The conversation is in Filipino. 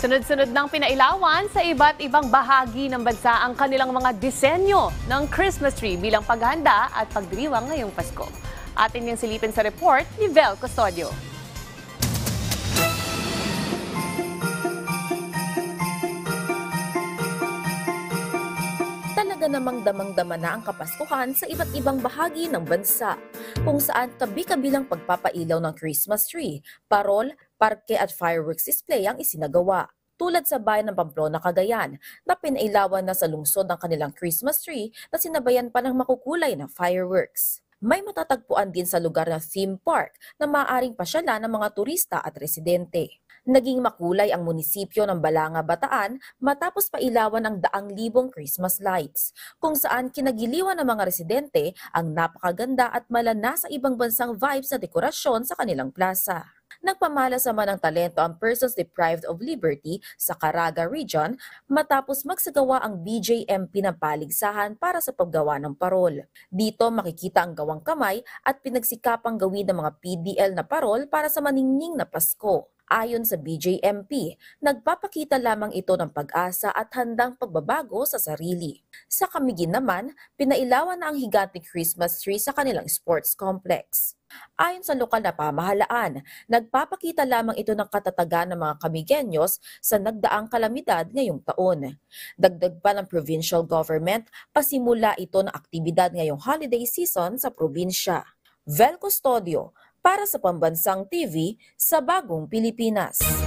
Sunod-sunod ng pinailawan sa iba't ibang bahagi ng bansa ang kanilang mga disenyo ng Christmas tree bilang paghahanda at pagdiriwang ngayong Pasko. Atin yung silipin sa report ni Vel Custodio. Talaga namang damang-dama na ang Kapaskuhan sa iba't ibang bahagi ng bansa, kung saan kabi-kabilang pagpapailaw ng Christmas tree, parol, parke at fireworks display ang isinagawa. Tulad sa bayan ng Pamplona, Cagayan, na pinailawan na sa lungsod ng kanilang Christmas tree na sinabayan pa ng makukulay na fireworks. May matatagpuan din sa lugar na theme park na maaaring pasyalan ng mga turista at residente. Naging makulay ang munisipyo ng Balanga, Bataan matapos pailawan ng daang libong Christmas lights, kung saan kinagiliwan ng mga residente ang napakaganda at malana sa ibang bansang vibes na dekorasyon sa kanilang plaza. Nagpamalas naman ng talento ang persons deprived of liberty sa Caraga region matapos magsagawa ang BJMP na paligsahan para sa paggawa ng parol. Dito makikita ang gawang kamay at pinagsikapang gawin ng mga PDL na parol para sa maningning na Pasko. Ayon sa BJMP, nagpapakita lamang ito ng pag-asa at handang pagbabago sa sarili. Sa Camiguin naman, pinailawan na ang higanting Christmas tree sa kanilang sports complex. Ayon sa lokal na pamahalaan, nagpapakita lamang ito ng katatagan ng mga Camigueños sa nagdaang kalamidad ngayong taon. Dagdag pa ng provincial government, pasimula ito ng aktibidad ngayong holiday season sa probinsya. Vel Custodio, para sa Pambansang TV sa Bagong Pilipinas.